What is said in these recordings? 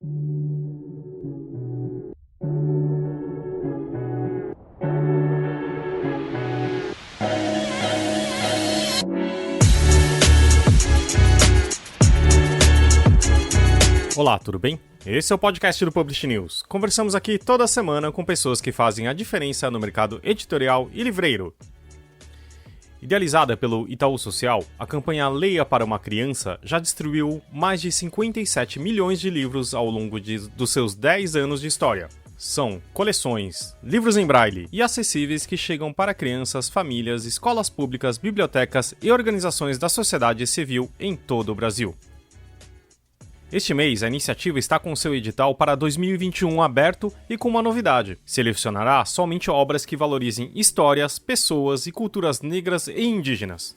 Olá, tudo bem? Esse é o podcast do Publish News. Conversamos aqui toda semana com pessoas que fazem a diferença no mercado editorial e livreiro. Idealizada pelo Itaú Social, a campanha Leia para uma Criança já distribuiu mais de 57 milhões de livros ao longo dos seus 10 anos de história. São coleções, livros em braille e acessíveis que chegam para crianças, famílias, escolas públicas, bibliotecas e organizações da sociedade civil em todo o Brasil. Este mês, a iniciativa está com seu edital para 2021 aberto e com uma novidade. Selecionará somente obras que valorizem histórias, pessoas e culturas negras e indígenas.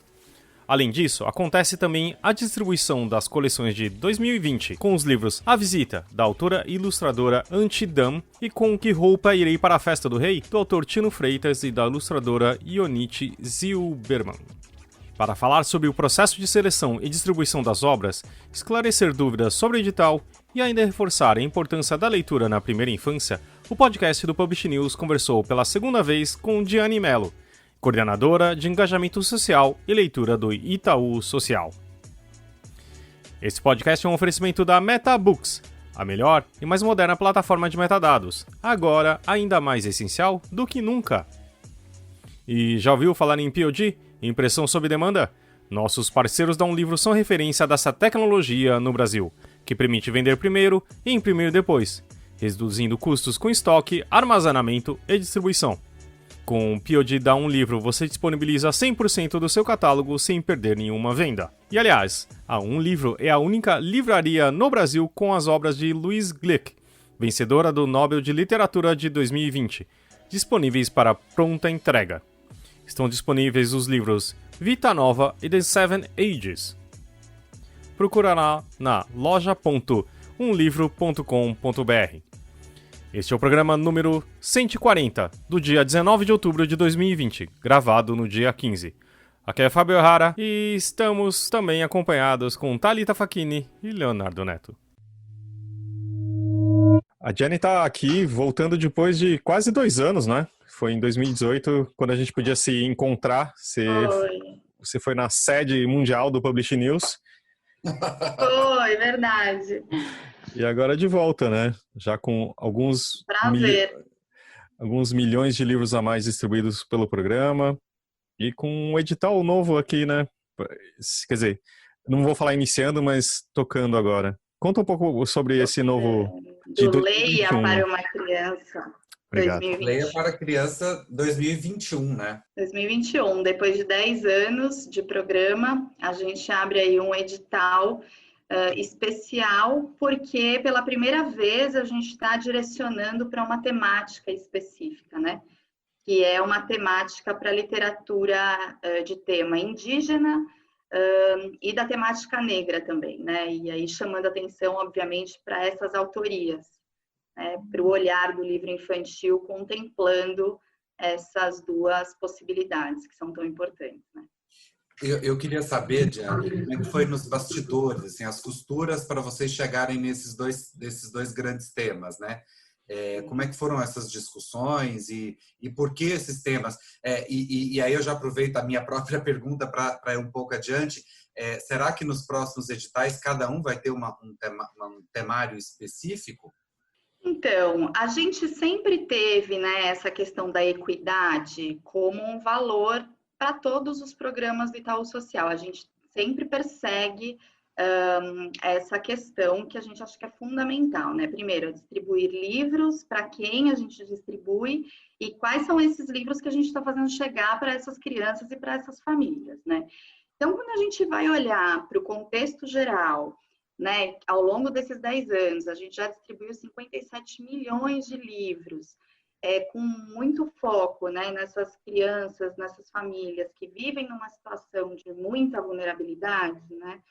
Além disso, acontece também a distribuição das coleções de 2020, com os livros A Visita, da autora e ilustradora Antidam, e Com Que Roupa Irei para a Festa do Rei, do autor Tino Freitas e da ilustradora Ionite Zilberman. Para falar sobre o processo de seleção e distribuição das obras, esclarecer dúvidas sobre o edital e ainda reforçar a importância da leitura na primeira infância, o podcast do Publish News conversou pela segunda vez com Diane Mello, coordenadora de engajamento social e leitura do Itaú Social. Esse podcast é um oferecimento da MetaBooks, a melhor e mais moderna plataforma de metadados, agora ainda mais essencial do que nunca. E já ouviu falar em POD? Impressão sob demanda? Nossos parceiros da Livro são referência dessa tecnologia no Brasil, que permite vender primeiro e imprimir depois, reduzindo custos com estoque, armazenamento e distribuição. Com o POD da Livro, você disponibiliza 100% do seu catálogo sem perder nenhuma venda. E aliás, a Livro é a única livraria no Brasil com as obras de Louise Glück, vencedora do Nobel de Literatura de 2020, disponíveis para pronta entrega. Estão disponíveis os livros Vita Nova e The Seven Ages. Procura lá na loja.umlivro.com.br. Este é o programa número 140, do dia 19 de outubro de 2020, gravado no dia 15. Aqui é Fábio O'Hara e estamos também acompanhados com Thalita Facchini e Leonardo Neto. A Jenny está aqui voltando depois de quase 2 anos, né? Foi em 2018, quando a gente podia se encontrar. Você foi na sede mundial do Publish News. Foi, verdade. E agora de volta, né? Já com alguns milhões de livros a mais distribuídos pelo programa. E com um edital novo aqui, né? Quer dizer, não vou falar iniciando, mas tocando agora. Conta um pouco sobre esse novo... Do Leia para uma Criança. Obrigado. 2020. Leia para a Criança 2021, né? 2021, depois de 10 anos de programa, a gente abre aí um edital especial, porque pela primeira vez a gente está direcionando para uma temática específica, né? Que é uma temática para literatura de tema indígena e da temática negra também, né? E aí chamando atenção, obviamente, para essas autorias. Para o olhar do livro infantil, contemplando essas duas possibilidades que são tão importantes, né? Eu queria saber, Diane, como é que foi nos bastidores, assim, as costuras para vocês chegarem nesses dois grandes temas, né? Como é que foram essas discussões e por que esses temas? E aí eu já aproveito a minha própria pergunta para ir um pouco adiante. Será que nos próximos editais cada um vai ter um temário específico? Então, a gente sempre teve, né, essa questão da equidade como um valor para todos os programas do Itaú Social. A gente sempre persegue essa questão que a gente acha que é fundamental, né? Primeiro, distribuir livros, para quem a gente distribui e quais são esses livros que a gente está fazendo chegar para essas crianças e para essas famílias, né? Então, quando a gente vai olhar para o contexto geral, né, ao longo desses 10 anos, a gente já distribuiu 57 milhões de livros, com muito foco, né, nessas crianças, nessas famílias que vivem numa situação de muita vulnerabilidade, né,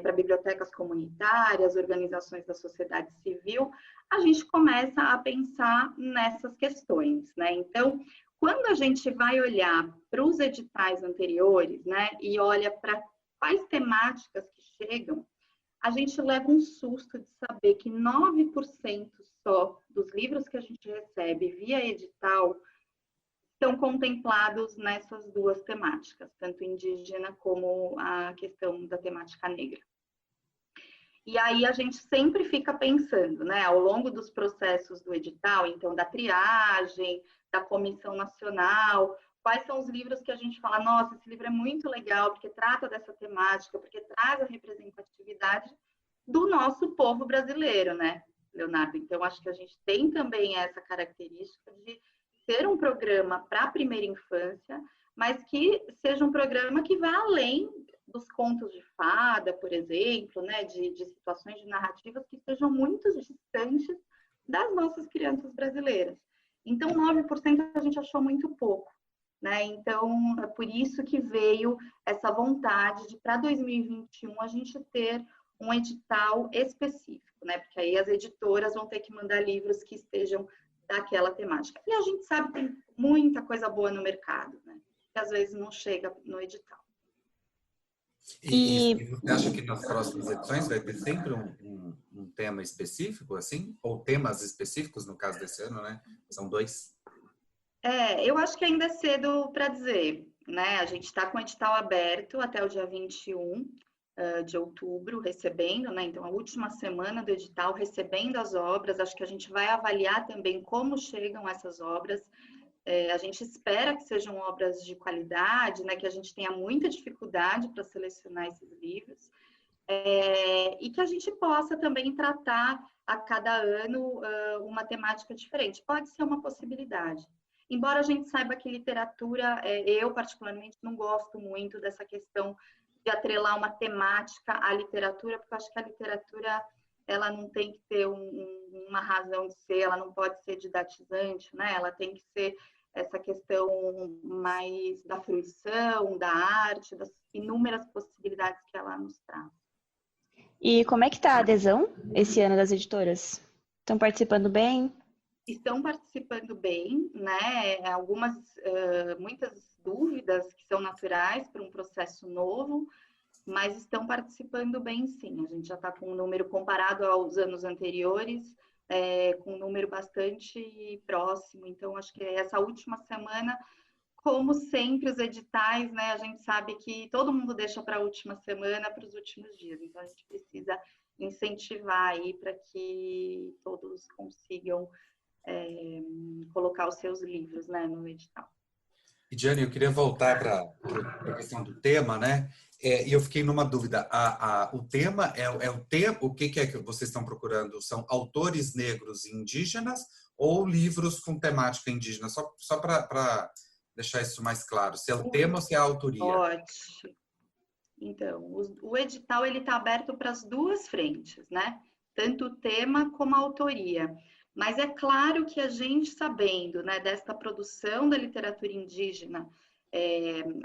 para bibliotecas comunitárias, organizações da sociedade civil, a gente começa a pensar nessas questões, né? Então, quando a gente vai olhar para os editais anteriores, né, e olha para quais temáticas que chegam, a gente leva um susto de saber que 9% só dos livros que a gente recebe via edital estão contemplados nessas duas temáticas, tanto indígena como a questão da temática negra. E aí a gente sempre fica pensando, né, ao longo dos processos do edital, então da triagem, da comissão nacional, quais são os livros que a gente fala, nossa, esse livro é muito legal, porque trata dessa temática, porque traz a representatividade do nosso povo brasileiro, né, Leonardo? Então, acho que a gente tem também essa característica de ser um programa para a primeira infância, mas que seja um programa que vá além dos contos de fada, por exemplo, né, de situações de narrativas que sejam muito distantes das nossas crianças brasileiras. Então, 9% a gente achou muito pouco, né? Então, é por isso que veio essa vontade de, para 2021, a gente ter um edital específico, né? Porque aí as editoras vão ter que mandar livros que estejam daquela temática. E a gente sabe que tem muita coisa boa no mercado, né? Que às vezes não chega no edital. E você acha que nas próximas edições vai ter sempre um tema específico, assim? Ou temas específicos, no caso desse ano, né? São 2. Eu acho que ainda é cedo para dizer, né? A gente está com o edital aberto até o dia 21 de outubro, recebendo, né? Então, a última semana do edital, recebendo as obras. Acho que a gente vai avaliar também como chegam essas obras. A gente espera que sejam obras de qualidade, né, que a gente tenha muita dificuldade para selecionar esses livros, e que a gente possa também tratar a cada ano uma temática diferente. Pode ser uma possibilidade. Embora a gente saiba que literatura, eu particularmente não gosto muito dessa questão de atrelar uma temática à literatura, porque eu acho que a literatura ela não tem que ter uma razão de ser, ela não pode ser didatizante, né? Ela tem que ser essa questão mais da fruição, da arte, das inúmeras possibilidades que ela nos traz. E como é que está a adesão esse ano das editoras? Estão participando bem? Estão participando bem, né? Muitas dúvidas que são naturais para um processo novo, mas estão participando bem, sim. A gente já está com um número comparado aos anos anteriores, com um número bastante próximo. Então, acho que essa última semana, como sempre, os editais, né? A gente sabe que todo mundo deixa para a última semana, para os últimos dias. Então, a gente precisa incentivar aí para que todos consigam colocar os seus livros, né, no edital. E, Diane, eu queria voltar para a questão do tema, né? E eu fiquei numa dúvida. O tema o tema. O que é que vocês estão procurando? São autores negros e indígenas ou livros com temática indígena? Só para deixar isso mais claro. Se é o tema ou se é a autoria? Ótimo. Então, o edital ele está aberto para as duas frentes, né? Tanto o tema como a autoria. Mas é claro que a gente, sabendo, né, desta produção da literatura indígena,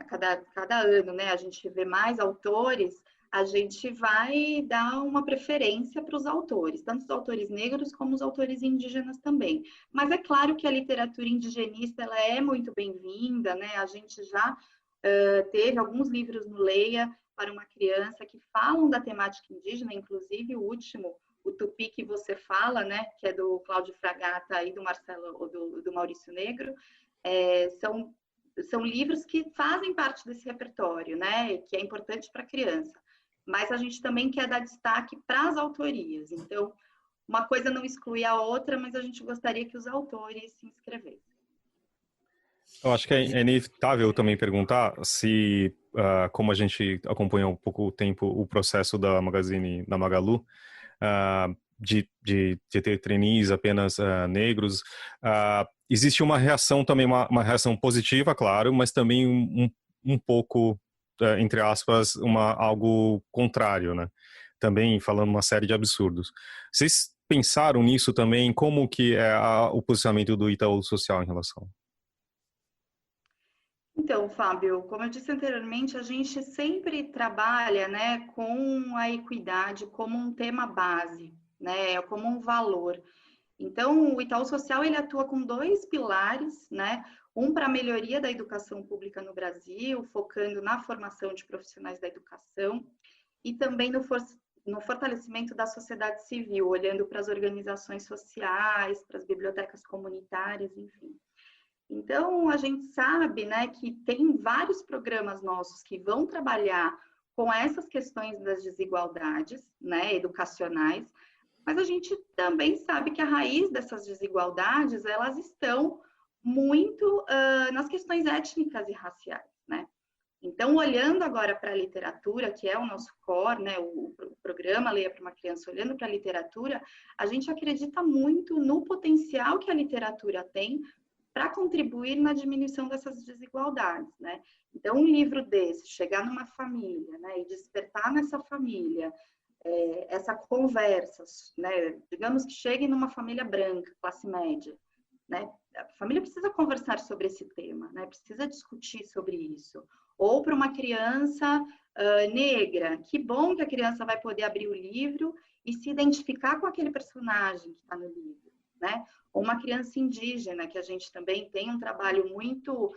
cada ano, né, a gente vê mais autores, a gente vai dar uma preferência para os autores, tanto os autores negros como os autores indígenas também. Mas é claro que a literatura indigenista ela é muito bem-vinda, né? A gente já teve alguns livros no Leia para uma criança que falam da temática indígena, inclusive o último, o Tupi que você fala, né, que é do Cláudio Fragata e do Marcelo, ou do Maurício Negro, são livros que fazem parte desse repertório, né, que é importante para a criança. Mas a gente também quer dar destaque para as autorias. Então, uma coisa não exclui a outra, mas a gente gostaria que os autores se inscrevessem. Eu acho que é inevitável também perguntar se, como a gente acompanhou um pouco o tempo, o processo da Magazine, da Magalu, de ter trainees apenas negros, existe uma reação também, uma reação positiva, claro, mas também um pouco, entre aspas, algo contrário, né? Também falando uma série de absurdos. Vocês pensaram nisso também? Como que é o posicionamento do Itaú Social em relação? Então, Fábio, como eu disse anteriormente, a gente sempre trabalha, né, com a equidade como um tema base, né, como um valor. Então, o Itaú Social ele atua com 2 pilares, né, um para a melhoria da educação pública no Brasil, focando na formação de profissionais da educação, e também no fortalecimento da sociedade civil, olhando para as organizações sociais, para as bibliotecas comunitárias, enfim. Então, a gente sabe, né, que tem vários programas nossos que vão trabalhar com essas questões das desigualdades, né, educacionais, mas a gente também sabe que a raiz dessas desigualdades, elas estão muito nas questões étnicas e raciais, né? Então, olhando agora para a literatura, que é o nosso core, né, o programa Leia para uma Criança, olhando para a literatura, a gente acredita muito no potencial que a literatura tem para contribuir na diminuição dessas desigualdades, né? Então, um livro desse, chegar numa família, né, e despertar nessa família essa conversa, né? Digamos que chegue numa família branca, classe média, né? A família precisa conversar sobre esse tema, né? Precisa discutir sobre isso. Ou para uma criança negra, que bom que a criança vai poder abrir o livro e se identificar com aquele personagem que está no livro, né? Ou uma criança indígena, que a gente também tem um trabalho muito,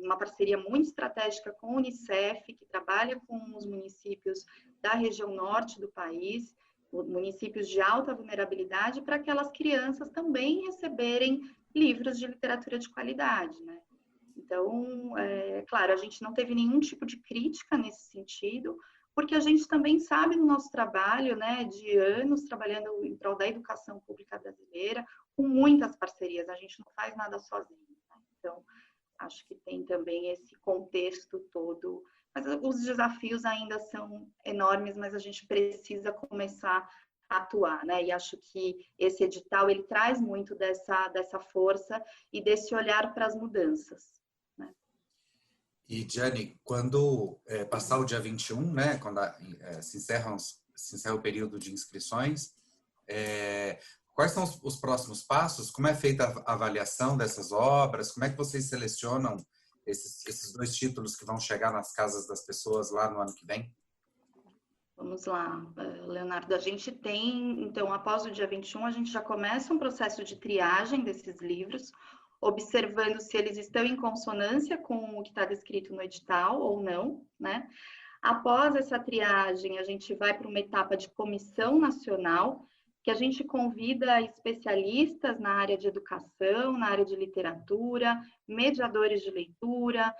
uma parceria muito estratégica com a Unicef, que trabalha com os municípios da região norte do país, municípios de alta vulnerabilidade, para aquelas crianças também receberem livros de literatura de qualidade, né? Então, claro, a gente não teve nenhum tipo de crítica nesse sentido, porque a gente também sabe no nosso trabalho, né, de anos trabalhando em prol da educação pública brasileira, com muitas parcerias, a gente não faz nada sozinho, né? Então, acho que tem também esse contexto todo, mas os desafios ainda são enormes, mas a gente precisa começar a atuar, né? E acho que esse edital, ele traz muito dessa força e desse olhar para as mudanças. E, Diane, quando passar o dia 21, né, quando se encerra o período de inscrições, quais são os próximos passos? Como é feita a avaliação dessas obras? Como é que vocês selecionam esses 2 títulos que vão chegar nas casas das pessoas lá no ano que vem? Vamos lá, Leonardo, a gente tem, então, após o dia 21, a gente já começa um processo de triagem desses livros, observando se eles estão em consonância com o que está descrito no edital ou não, né? Após essa triagem, a gente vai para uma etapa de comissão nacional, que a gente convida especialistas na área de educação, na área de literatura, mediadores de leitura,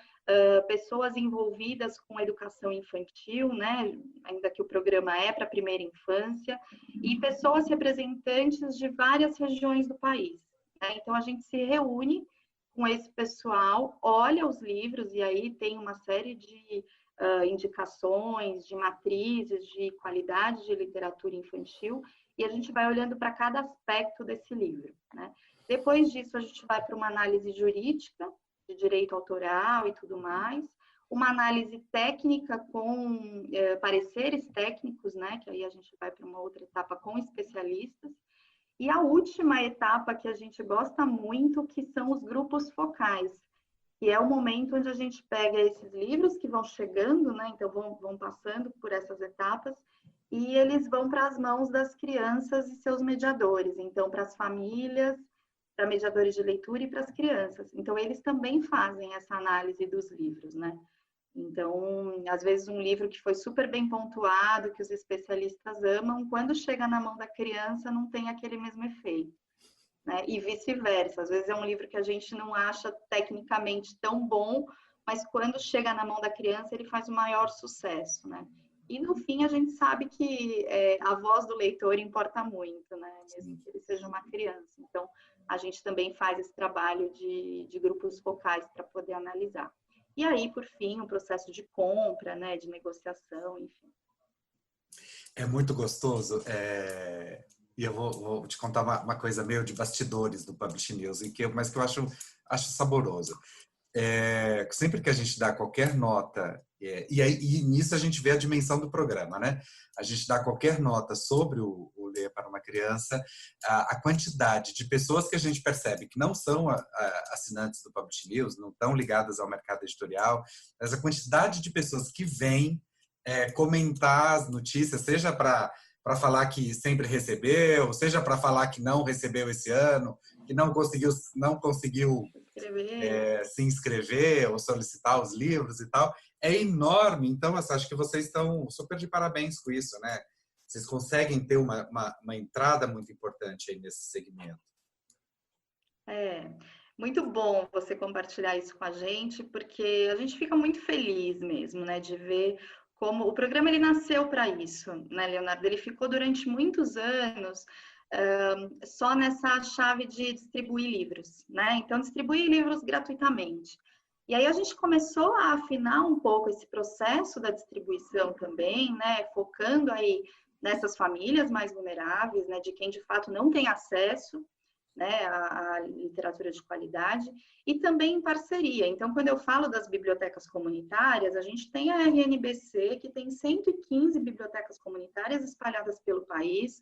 pessoas envolvidas com educação infantil, né? Ainda que o programa é para a primeira infância, e pessoas representantes de várias regiões do país. Então, a gente se reúne com esse pessoal, olha os livros, e aí tem uma série de indicações, de matrizes, de qualidade de literatura infantil, e a gente vai olhando para cada aspecto desse livro, né? Depois disso, a gente vai para uma análise jurídica, de direito autoral e tudo mais, uma análise técnica com pareceres técnicos, né? Que aí a gente vai para uma outra etapa com especialistas, e a última etapa que a gente gosta muito, que são os grupos focais, que é o momento onde a gente pega esses livros que vão chegando, né? Então, vão passando por essas etapas, e eles vão para as mãos das crianças e seus mediadores. Então, para as famílias, para mediadores de leitura e para as crianças. Então, eles também fazem essa análise dos livros, né? Então, às vezes um livro que foi super bem pontuado, que os especialistas amam, quando chega na mão da criança não tem aquele mesmo efeito, né? E vice-versa. Às vezes é um livro que a gente não acha tecnicamente tão bom, mas quando chega na mão da criança ele faz o maior sucesso, né? E no fim a gente sabe que a voz do leitor importa muito, né? Mesmo que ele seja uma criança. Então, a gente também faz esse trabalho de grupos focais para poder analisar. E aí, por fim, o processo de compra, né, de negociação, enfim. É muito gostoso. E eu vou te contar uma coisa meio de bastidores do Publish News, mas que eu acho saboroso. Sempre que a gente dá qualquer nota, e nisso a gente vê a dimensão do programa, né? A gente dá qualquer nota sobre o Leia para uma Criança, a quantidade de pessoas que a gente percebe que não são assinantes do Publish News, não estão ligadas ao mercado editorial, mas a quantidade de pessoas que vêm comentar as notícias, seja para falar que sempre recebeu, seja para falar que não recebeu esse ano, que não conseguiu se inscrever ou solicitar os livros e tal, é enorme. Então, assim, acho que vocês estão super de parabéns com isso, né? Vocês conseguem ter uma entrada muito importante aí nesse segmento. Muito bom você compartilhar isso com a gente, porque a gente fica muito feliz mesmo, né, de ver como o programa ele nasceu para isso, né, Leonardo? Ele ficou durante muitos anos só nessa chave de distribuir livros, né? Então, distribuir livros gratuitamente. E aí a gente começou a afinar um pouco esse processo da distribuição também, né, focando aí nessas famílias mais vulneráveis, né, de quem de fato não tem acesso, né, a literatura de qualidade, e também em parceria. Então, quando eu falo das bibliotecas comunitárias, a gente tem a RNBC, que tem 115 bibliotecas comunitárias espalhadas pelo país,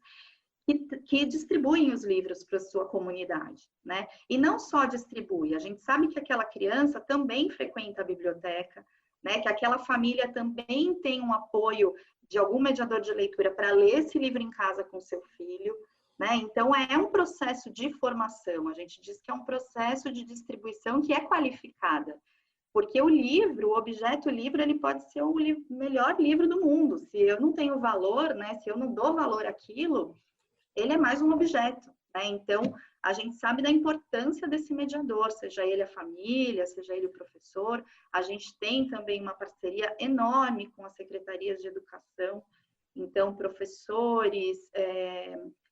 que distribuem os livros para a sua comunidade, né? E não só distribui, a gente sabe que aquela criança também frequenta a biblioteca, né? Que aquela família também tem um apoio de algum mediador de leitura para ler esse livro em casa com seu filho, né? Então, é um processo de formação. A gente diz que é um processo de distribuição que é qualificada. Porque o livro, o objeto livro, ele pode ser o melhor livro do mundo. Se eu não tenho valor, né? Se eu não dou valor àquilo, ele é mais um objeto, né? Então, a gente sabe da importância desse mediador, seja ele a família, seja ele o professor. A gente tem também uma parceria enorme com as secretarias de educação. Então, professores,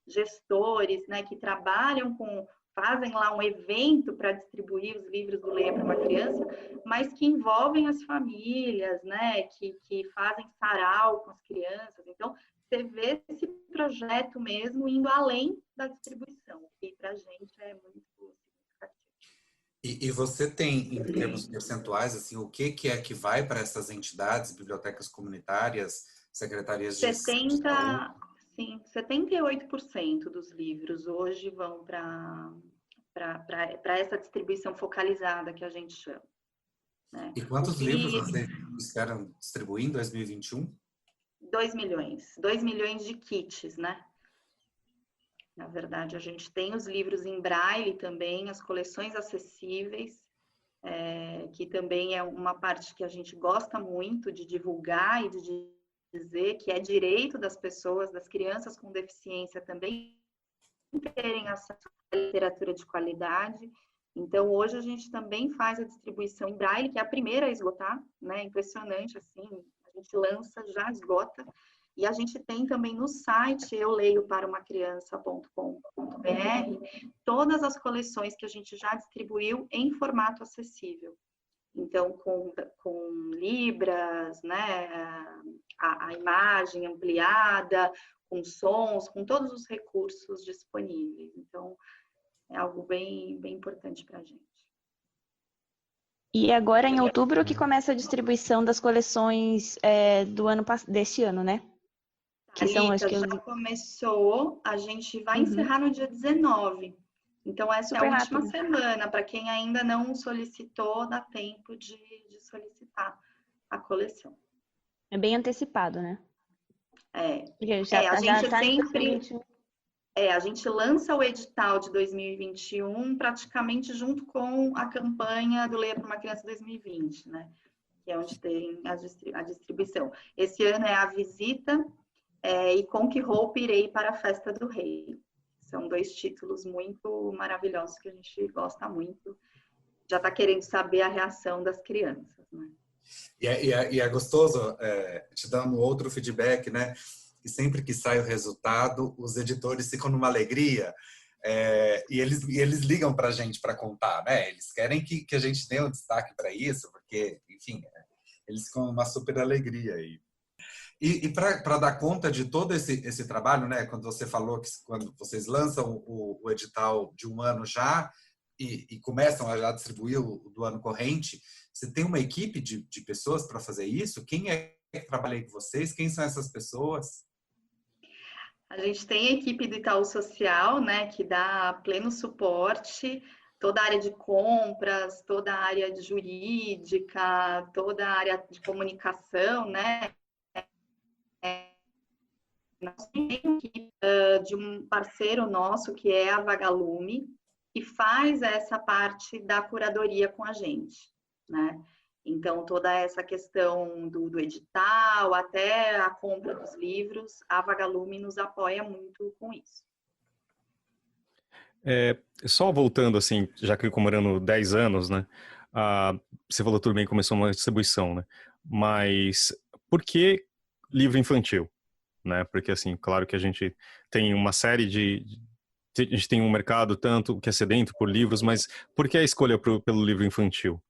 gestores, né, que trabalham fazem lá um evento para distribuir os livros do Leia para uma Criança, mas que envolvem as famílias, né, que fazem sarau com as crianças. Então, você vê esse projeto mesmo indo além da distribuição, que para a gente é muito significativo. E você tem, em termos percentuais, assim, o que é que vai para essas entidades, bibliotecas comunitárias, secretarias de saúde? Sim, 78% dos livros hoje vão para essa distribuição focalizada que a gente chama, né? E quantos livros vocês esperam distribuir em 2021? 2 milhões. 2 milhões de kits, né? Na verdade, a gente tem os livros em braille também, as coleções acessíveis, que também é uma parte que a gente gosta muito de divulgar e de dizer que é direito das pessoas, das crianças com deficiência também terem acesso à literatura de qualidade. Então, hoje a gente também faz a distribuição em braille, que é a primeira a esgotar, né? Impressionante, assim, a gente lança, já esgota. E a gente tem também no site euleioparaumacriança.com.br todas as coleções que a gente já distribuiu em formato acessível. Então, com libras, né, a imagem ampliada, com sons, com todos os recursos disponíveis. Então, é algo bem, bem importante para a gente. E agora, em outubro, que começa a distribuição das coleções deste ano, né? Que são, acho que já começou, a gente vai encerrar no dia 19. Então, essa é a última semana. Para quem ainda não solicitou, dá tempo de solicitar a coleção. É bem antecipado, né? A gente lança o edital de 2021 praticamente junto com a campanha do Leia para uma Criança 2020, né? Que é onde tem a distribuição. Esse ano é a visita e Com Que Roupa Irei para a Festa do Rei. São 2 títulos muito maravilhosos que a gente gosta muito. Já está querendo saber a reação das crianças, né? E é gostoso, te dando outro feedback, né? E sempre que sai o resultado, os editores ficam numa alegria e eles ligam para a gente para contar, né? Eles querem que a gente dê um destaque para isso, porque, enfim, eles ficam numa super alegria aí. E para dar conta de todo esse trabalho, né? Quando você falou que quando vocês lançam o edital de um ano já e começam a já distribuir o do ano corrente, você tem uma equipe de pessoas para fazer isso? Quem é que trabalha aí com vocês? Quem são essas pessoas? A gente tem a equipe do Itaú Social, né? Que dá pleno suporte, toda a área de compras, toda a área de jurídica, toda a área de comunicação, né? Nós temos uma equipe de um parceiro nosso, que é a Vagalume, e faz essa parte da curadoria com a gente, né? Então, toda essa questão do edital, até a compra dos livros, a Vagalume nos apoia muito com isso. Só voltando, assim, já que comemorando 10 anos, né? Você falou tudo bem, começou uma distribuição, né? Mas por que livro infantil? Né? Porque, assim, claro que a gente tem uma série a gente tem um mercado tanto que é sedento por livros, mas por que a escolha pelo livro infantil?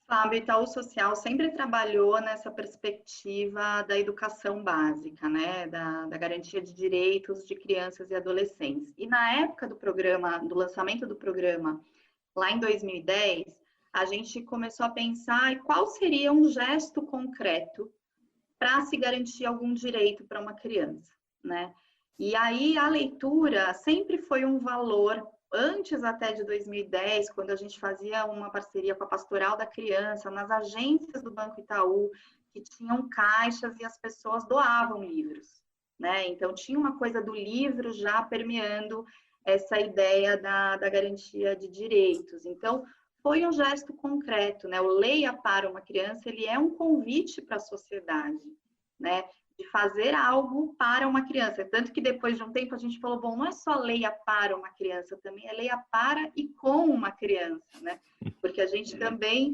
Fábio, Itaú Social sempre trabalhou nessa perspectiva da educação básica, né, da garantia de direitos de crianças e adolescentes. E na época do lançamento do programa, lá em 2010, a gente começou a pensar qual seria um gesto concreto para se garantir algum direito para uma criança, né? E aí a leitura sempre foi um valor, antes até de 2010, quando a gente fazia uma parceria com a Pastoral da Criança, nas agências do Banco Itaú, que tinham caixas e as pessoas doavam livros, né? Então tinha uma coisa do livro já permeando essa ideia da garantia de direitos. Então, foi um gesto concreto, né? O Leia para uma Criança, ele é um convite para a sociedade, né? De fazer algo para uma criança. Tanto que depois de um tempo a gente falou, bom, não é só leia para uma criança, também é leia para e com uma criança, né? Porque a gente também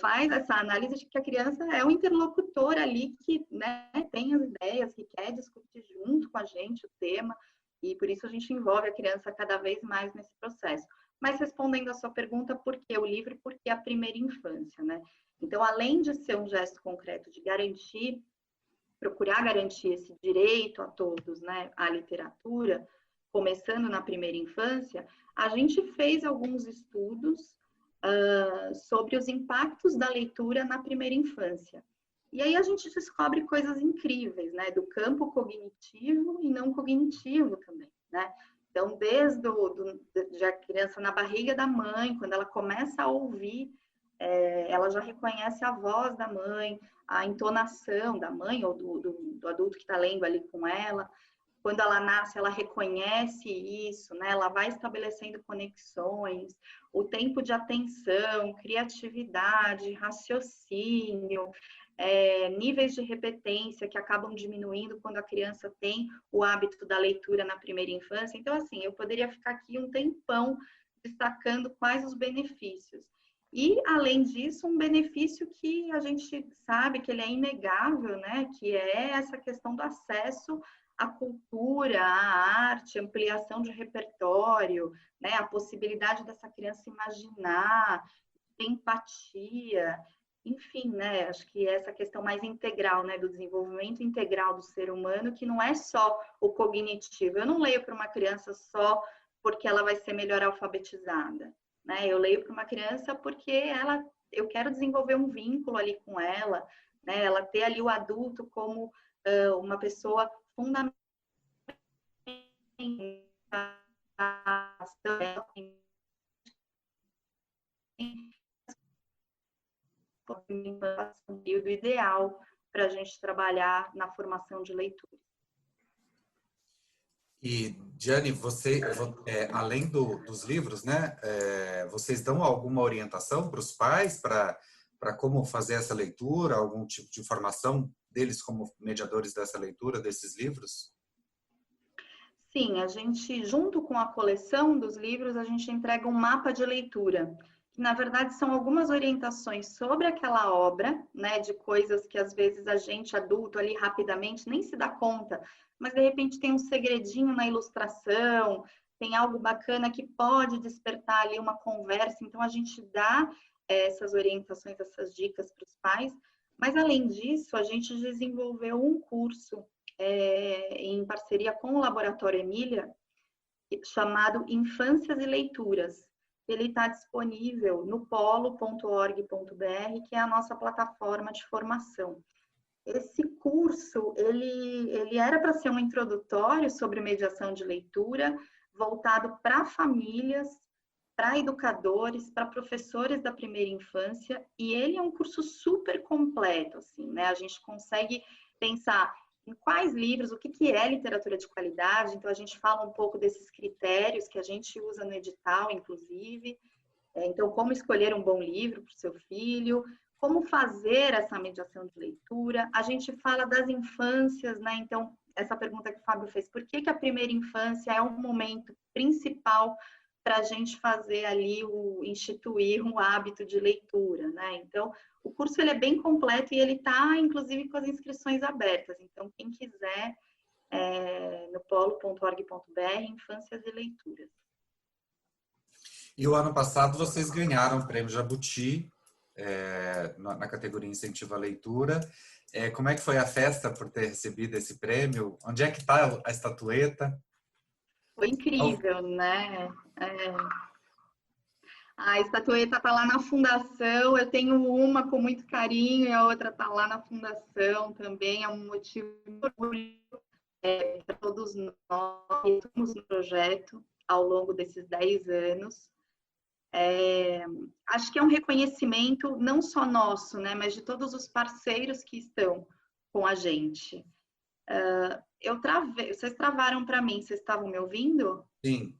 faz essa análise de que a criança é um interlocutor ali que, né, tem as ideias, que quer discutir junto com a gente o tema, e por isso a gente envolve a criança cada vez mais nesse processo. Mas respondendo a sua pergunta, por que o livro? Porque a primeira infância, né? Então, além de ser um gesto concreto de procurar garantir esse direito a todos, né, à literatura, começando na primeira infância, a gente fez alguns estudos sobre os impactos da leitura na primeira infância. E aí a gente descobre coisas incríveis, né, do campo cognitivo e não cognitivo também, né? Então, desde a criança na barriga da mãe, quando ela começa a ouvir, ela já reconhece a voz da mãe, a entonação da mãe ou do adulto que está lendo ali com ela. Quando ela nasce, ela reconhece isso, né? Ela vai estabelecendo conexões, o tempo de atenção, criatividade, raciocínio, níveis de repetência que acabam diminuindo quando a criança tem o hábito da leitura na primeira infância. Então, assim, eu poderia ficar aqui um tempão destacando quais os benefícios. E, além disso, um benefício que a gente sabe que ele é inegável, né? Que é essa questão do acesso à cultura, à arte, ampliação de repertório, né? A possibilidade dessa criança imaginar, ter empatia, enfim, né? Acho que essa questão mais integral, né? Do desenvolvimento integral do ser humano, que não é só o cognitivo. Eu não leio para uma criança só porque ela vai ser melhor alfabetizada, né? Eu leio para uma criança porque eu quero desenvolver um vínculo ali com ela, né? Ela ter ali o adulto como uma pessoa fundamental um período ideal para a gente trabalhar na formação de leitura. E, Diane, você, além dos livros, né, vocês dão alguma orientação para os pais para como fazer essa leitura, algum tipo de informação deles como mediadores dessa leitura, desses livros? Sim, a gente, junto com a coleção dos livros, a gente entrega um mapa de leitura, que na verdade são algumas orientações sobre aquela obra, né, de coisas que às vezes a gente, adulto, ali rapidamente nem se dá conta, mas de repente tem um segredinho na ilustração, tem algo bacana que pode despertar ali uma conversa, então a gente dá essas orientações, essas dicas para os pais, mas além disso, a gente desenvolveu um curso em parceria com o Laboratório Emília, chamado Infâncias e Leituras. Ele está disponível no polo.org.br, que é a nossa plataforma de formação. Esse curso, ele era para ser um introdutório sobre mediação de leitura, voltado para famílias, para educadores, para professores da primeira infância, e ele é um curso super completo, assim, né? A gente consegue pensar quais livros, o que é literatura de qualidade. Então, a gente fala um pouco desses critérios que a gente usa no edital, inclusive. Então, como escolher um bom livro para o seu filho, como fazer essa mediação de leitura. A gente fala das infâncias, né? Então, essa pergunta que o Fábio fez, por que a primeira infância é um momento principal para a gente fazer ali, instituir um hábito de leitura, né? Então, o curso ele é bem completo e ele está, inclusive, com as inscrições abertas. Então, quem quiser, no polo.org.br, Infâncias e Leituras. E o ano passado vocês ganharam o Prêmio Jabuti, na categoria Incentivo à Leitura. Como é que foi a festa por ter recebido esse prêmio? Onde é que está a estatueta? Foi incrível, né? A estatueta está lá na fundação, eu tenho uma com muito carinho e a outra está lá na fundação também, é um motivo de orgulho para todos nós que estamos no projeto ao longo desses 10 anos. Acho que é um reconhecimento não só nosso, né, mas de todos os parceiros que estão com a gente. Vocês travaram para mim, vocês estavam me ouvindo? Sim.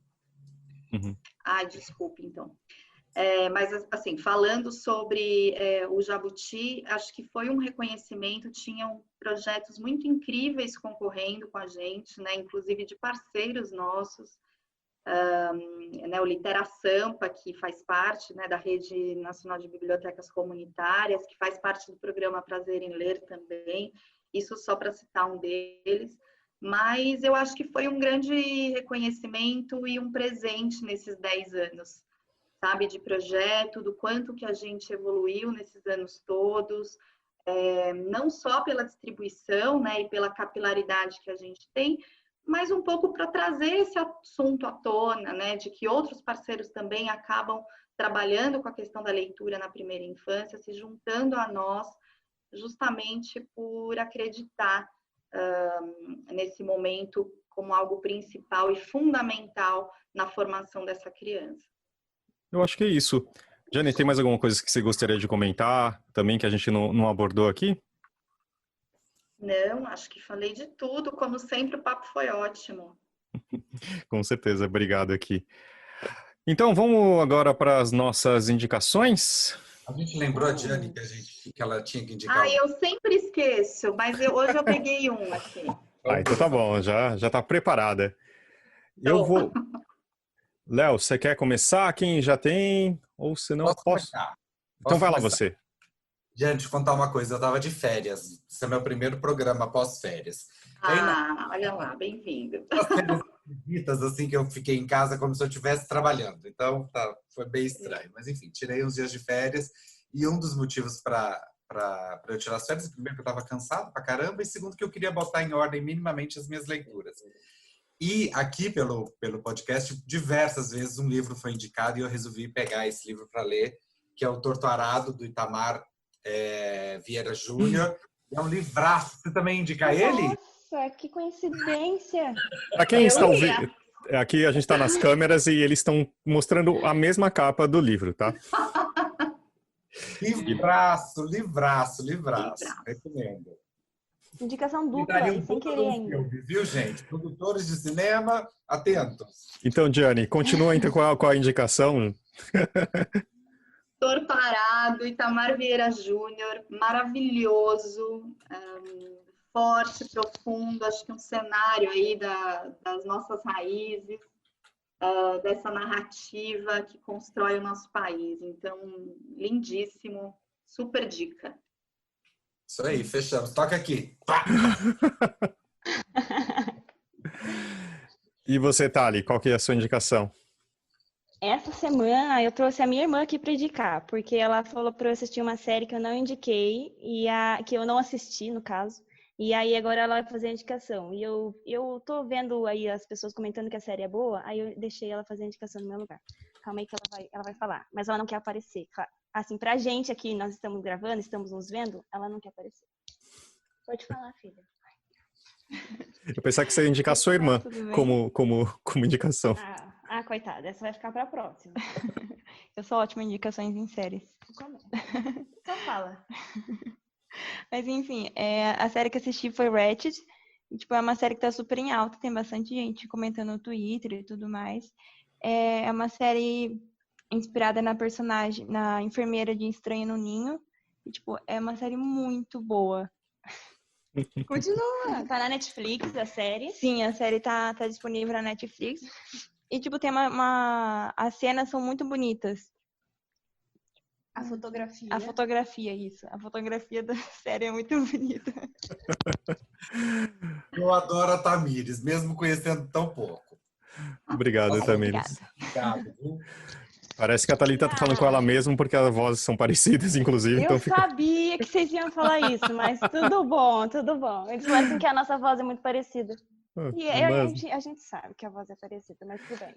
Uhum. Desculpe, então. Mas, assim, falando sobre o Jabuti, acho que foi um reconhecimento, tinham projetos muito incríveis concorrendo com a gente, né, inclusive de parceiros nossos, né, o Litera Sampa, que faz parte, né, da Rede Nacional de Bibliotecas Comunitárias, que faz parte do programa Prazer em Ler também, isso só para citar um deles, mas eu acho que foi um grande reconhecimento e um presente nesses 10 anos, sabe, de projeto, do quanto que a gente evoluiu nesses anos todos, não só pela distribuição, né, e pela capilaridade que a gente tem, mas um pouco para trazer esse assunto à tona, né, de que outros parceiros também acabam trabalhando com a questão da leitura na primeira infância, se juntando a nós, justamente por acreditar nesse momento como algo principal e fundamental na formação dessa criança. Eu acho que é isso. Jane, tem mais alguma coisa que você gostaria de comentar também que a gente não abordou aqui? Não, acho que falei de tudo. Como sempre, o papo foi ótimo. Com certeza, obrigado aqui. Então, vamos agora para as nossas indicações. A gente lembrou a Diane que ela tinha que indicar. Eu sempre esqueço, mas hoje eu peguei um aqui. Então tá bom, já está preparada. Eu vou... Léo, você quer começar? Quem já tem? Ou se não, posso? Então vai lá você. Diane, deixa eu contar uma coisa. Eu estava de férias. Esse é meu primeiro programa pós-férias. Olha lá, bem-vindo. Férias assim que eu fiquei em casa como se eu estivesse trabalhando. Então, foi bem estranho. Mas, enfim, tirei uns dias de férias. E um dos motivos para eu tirar as férias, primeiro que eu estava cansado pra caramba, e segundo que eu queria botar em ordem minimamente as minhas leituras. E aqui, pelo podcast, diversas vezes um livro foi indicado e eu resolvi pegar esse livro para ler, que é o Torto Arado, do Itamar Vieira Júnior. É um livraço. Você também indica ele? Nossa, que coincidência! Para quem está ouvindo, aqui a gente está nas câmeras e eles estão mostrando a mesma capa do livro, tá? Livraço. Recomendo. Indicação dupla, e sem querer ainda. Viu, gente? Produtores de cinema, atentos. Então, Diane, continua então com a indicação. Torto Arado, Itamar Vieira Júnior, maravilhoso, forte, profundo, acho que um cenário aí das nossas raízes, dessa narrativa que constrói o nosso país. Então, lindíssimo, super dica. Isso aí, fechamos. Toca aqui. E você, Thali, qual que é a sua indicação? Essa semana eu trouxe a minha irmã aqui para indicar, porque ela falou para eu assistir uma série que eu não indiquei, que eu não assisti, no caso. E aí agora ela vai fazer a indicação. E eu tô vendo aí as pessoas comentando que a série é boa, aí eu deixei ela fazer a indicação no meu lugar. Calma aí que ela vai falar. Mas ela não quer aparecer, claro. Assim, pra gente aqui, nós estamos gravando, estamos nos vendo, ela não quer aparecer. Pode falar, filha. Eu pensava que você ia indicar a sua irmã como indicação. Coitada, essa vai ficar pra próxima. Eu sou ótima em indicações em séries. Só fala. Mas enfim, a série que assisti foi Ratched, E, tipo, é uma série que tá super em alta, tem bastante gente comentando no Twitter e tudo mais. É uma série inspirada na personagem, na enfermeira de Estranho no Ninho. E, tipo, é uma série muito boa. Continua. Tá na Netflix a série? Sim, a série tá disponível na Netflix. E, tipo, tem as cenas são muito bonitas. A fotografia. A fotografia, isso. A fotografia da série é muito bonita. Eu adoro a Tamires, mesmo conhecendo tão pouco. Obrigado, Tamires. Obrigado, viu? Parece que a Thalita tá falando com ela mesmo, porque as vozes são parecidas, inclusive. Eu Então fica... sabia que vocês iam falar isso, mas tudo bom, tudo bom. Eles falam assim que a nossa voz é muito parecida. E a gente sabe que a voz é parecida, mas tudo bem.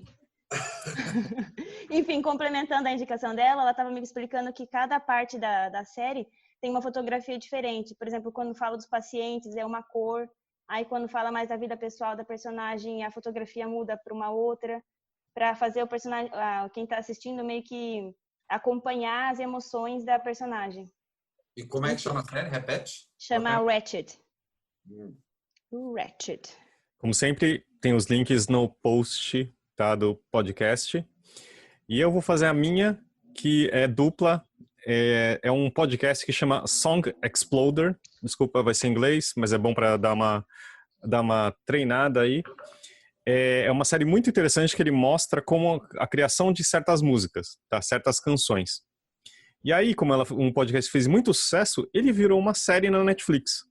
Enfim, complementando a indicação dela, ela estava me explicando que cada parte da série tem uma fotografia diferente. Por exemplo, quando fala dos pacientes, é uma cor. Aí, quando fala mais da vida pessoal da personagem, a fotografia muda para uma outra, para fazer o personagem, quem está assistindo, meio que acompanhar as emoções da personagem. E como é que chama a série? Repete? Chama Ratched. Ratched. Como sempre, tem os links no post, tá, do podcast. E eu vou fazer a minha, que é dupla. É um podcast que chama Song Exploder. Desculpa, vai ser em inglês, mas é bom para dar uma treinada aí. É uma série muito interessante que ele mostra como a criação de certas músicas, tá? Certas canções. E aí, como um podcast fez muito sucesso, ele virou uma série na Netflix,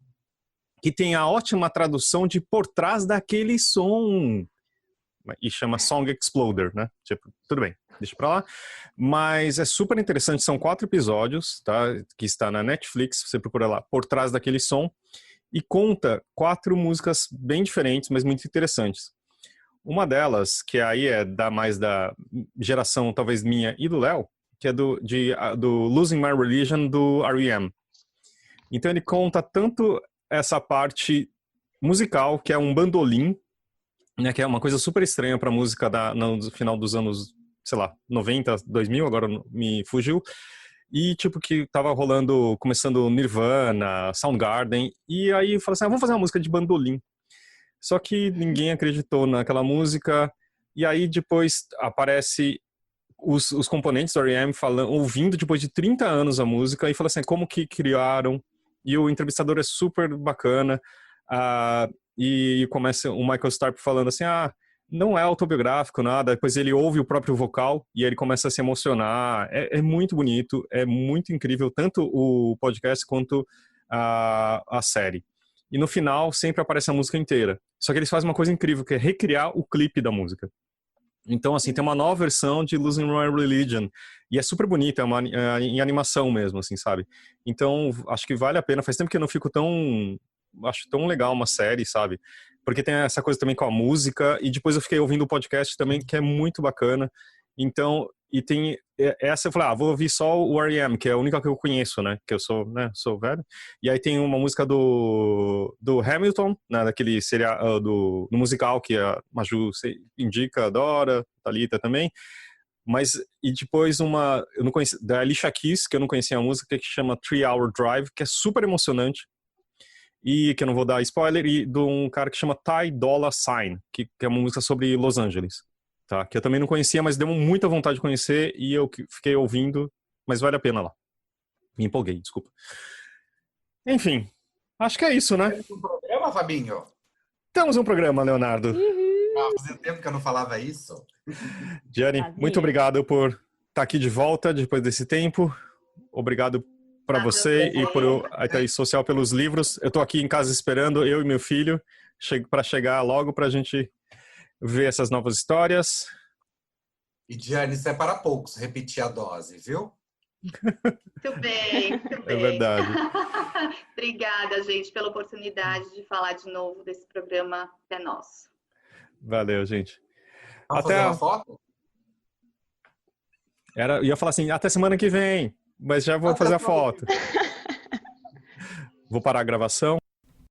que tem a ótima tradução de Por Trás Daquele Som. E chama Song Exploder, né? Tipo, tudo bem, deixa pra lá. Mas é super interessante, são 4 episódios, tá? Que está na Netflix, você procura lá, Por Trás Daquele Som. E conta 4 músicas bem diferentes, mas muito interessantes. Uma delas, que aí mais da geração, talvez minha e do Léo, que é do Losing My Religion, do R.E.M. Então ele conta tanto essa parte musical, que é um bandolim, né, que é uma coisa super estranha para música no final dos anos, sei lá, 90, 2000, agora me fugiu. E tipo que tava rolando, começando Nirvana, Soundgarden, e aí fala assim, vamos fazer uma música de bandolim. Só que ninguém acreditou naquela música, e aí depois aparece os componentes do R.E.M. ouvindo depois de 30 anos a música, e fala assim, como que criaram, e o entrevistador é super bacana, e começa o Michael Stipe falando assim, não é autobiográfico, nada, depois ele ouve o próprio vocal, e ele começa a se emocionar, é muito bonito, é muito incrível, tanto o podcast quanto a série. E no final sempre aparece a música inteira. Só que eles fazem uma coisa incrível, que é recriar o clipe da música. Então, assim, tem uma nova versão de Losing My Religion. E é super bonita, em animação mesmo, assim, sabe? Então, acho que vale a pena. Faz tempo que eu não fico acho tão legal uma série, sabe? Porque tem essa coisa também com a música. E depois eu fiquei ouvindo o podcast também, que é muito bacana. Então, e tem essa, eu falei, vou ouvir só o R.E.M., que é a única que eu conheço, né, que eu sou velho. E aí tem uma música do Hamilton, né, daquele serial, do musical que a Maju indica, adora, Thalita também. Mas, e depois eu não conheci, da Alicia Keys, que eu não conhecia a música, que chama 3 Hour Drive, que é super emocionante. E que eu não vou dar spoiler, e de um cara que chama Ty Dolla $ign, que é uma música sobre Los Angeles. Tá, que eu também não conhecia, mas deu muita vontade de conhecer e eu fiquei ouvindo, mas vale a pena lá. Me empolguei, desculpa. Enfim, acho que é isso, né? Temos um programa, Fabinho? Temos um programa, Leonardo. Fazia tempo que eu não falava isso. Gianni, muito obrigado por estar aqui de volta depois desse tempo. Obrigado para você e por a Thaís Social pelos livros. Eu estou aqui em casa esperando, eu e meu filho, para chegar logo para a gente ver essas novas histórias. E, Gianni, isso é para poucos, repetir a dose, viu? Muito bem, muito bem. É verdade. Obrigada, gente, pela oportunidade de falar de novo desse programa que é nosso. Valeu, gente. Vamos fazer uma foto? Ia falar assim, até semana que vem, mas já vou fazer a foto. Vou parar a gravação.